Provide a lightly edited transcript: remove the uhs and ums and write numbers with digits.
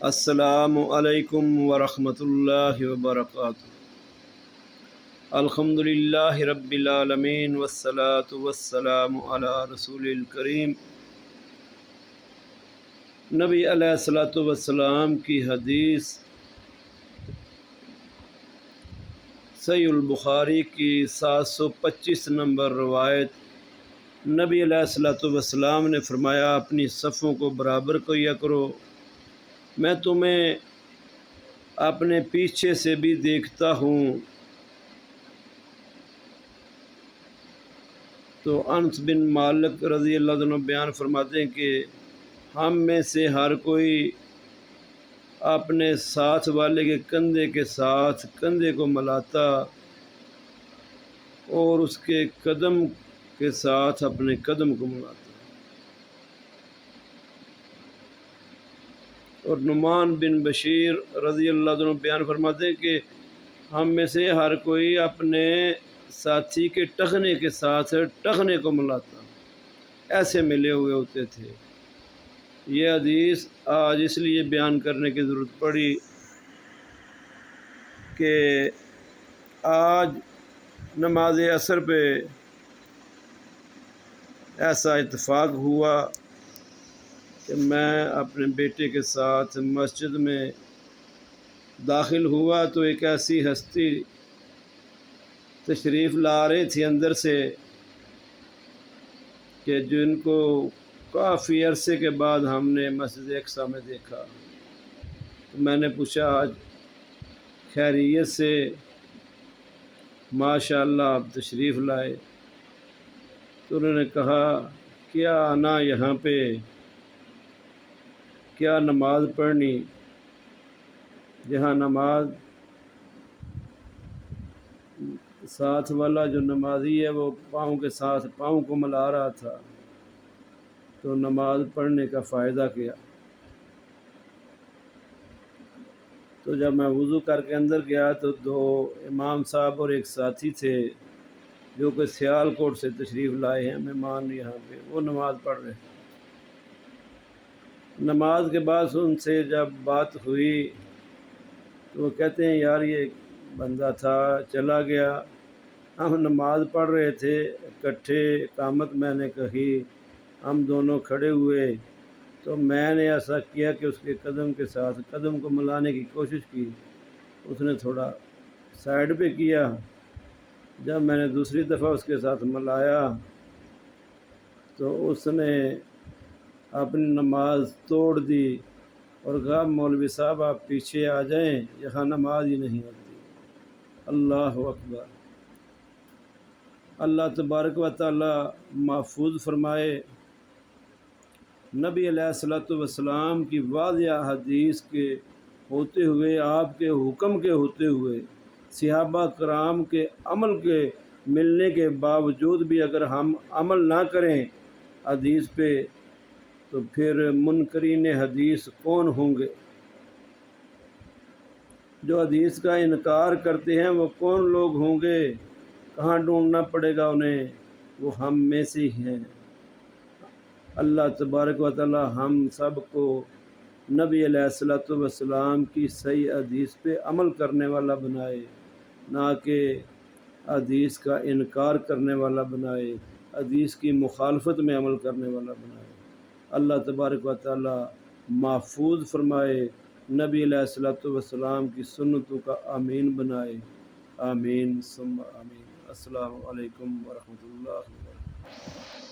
السلام علیکم ورحمۃ اللہ وبرکاتہ۔ الحمد للہ رب العالمین والصلاة والسلام علی رسول الکریم۔ نبی علیہ الصلاۃ والسلام کی حدیث صحیح البخاری کی 725 نمبر روایت۔ نبی علیہ الصلاۃ والسلام نے فرمایا، اپنی صفوں کو برابر کیا کرو، میں تمہیں اپنے پیچھے سے بھی دیکھتا ہوں۔ تو انس بن مالک رضی اللہ عنہ بیان فرماتے ہیں کہ ہم میں سے ہر کوئی اپنے ساتھ والے کے ساتھ کندھے کو ملاتا اور اس کے قدم کے ساتھ اپنے قدم کو ملاتا۔ اور نعمان بن بشیر رضی اللہ عنہ بیان فرماتے ہیں کہ ہم میں سے ہر کوئی اپنے ساتھی کے ٹخنے کے ساتھ ٹخنے کو ملاتا، ایسے ملے ہوئے ہوتے تھے۔ یہ حدیث آج اس لیے بیان کرنے کی ضرورت پڑی کہ آج نماز عصر پہ ایسا اتفاق ہوا کہ میں اپنے بیٹے کے ساتھ مسجد میں داخل ہوا تو ایک ایسی ہستی تشریف لا رہی تھی اندر سے کہ جن کو کافی عرصے کے بعد ہم نے مسجد اقصیٰ میں دیکھا۔ تو میں نے پوچھا، آج خیریت سے؟ ماشاء اللہ آپ تشریف لائے۔ تو انہوں نے کہا، کیا آنا یہاں پہ، کیا نماز پڑھنی؟ جہاں نماز ساتھ والا جو نمازی ہے وہ پاؤں کے ساتھ پاؤں کو ملا رہا تھا، تو نماز پڑھنے کا فائدہ کیا؟ تو جب میں وضو کر کے اندر گیا تو دو امام صاحب اور ایک ساتھی تھے جو کہ سیالکوٹ سے تشریف لائے ہیں مہمان یہاں پہ، وہ نماز پڑھ رہے۔ نماز کے بعد ان سے جب بات ہوئی تو وہ کہتے ہیں، یار یہ بندہ تھا چلا گیا، ہم نماز پڑھ رہے تھے اکٹھے، اقامت میں نے کہی، ہم دونوں کھڑے ہوئے تو میں نے ایسا کیا کہ اس کے قدم کے ساتھ قدم کو ملانے کی کوشش کی، اس نے تھوڑا سائڈ پہ کیا۔ جب میں نے دوسری دفعہ اس کے ساتھ ملایا تو اس نے اپنی نماز توڑ دی اور کہا، مولوی صاحب آپ پیچھے آ جائیں، یہاں نماز ہی نہیں ہوتی۔ اللہ اکبر۔ اللہ تبارک و تعالی محفوظ فرمائے۔ نبی علیہ الصلوۃ والسلام کی واضح حدیث کے ہوتے ہوئے، آپ کے حکم کے ہوتے ہوئے، صحابہ کرام کے عمل کے ملنے کے باوجود بھی اگر ہم عمل نہ کریں حدیث پہ تو پھر منکرین حدیث کون ہوں گے؟ جو حدیث کا انکار کرتے ہیں وہ کون لوگ ہوں گے؟ کہاں ڈھونڈنا پڑے گا انہیں؟ وہ ہم میں سے ہی ہیں۔ اللہ تبارک و تعالی ہم سب کو نبی علیہ الصلوۃ والسلام کی صحیح حدیث پہ عمل کرنے والا بنائے، نہ کہ حدیث کا انکار کرنے والا بنائے، حدیث کی مخالفت میں عمل کرنے والا بنائے۔ اللہ تبارک و تعالی محفوظ فرمائے، نبی علیہ الصلوۃ والسلام کی سنتوں کا آمین بنائے، آمین ثم آمین۔ السلام علیکم ورحمۃ اللہ وبرکاتہ۔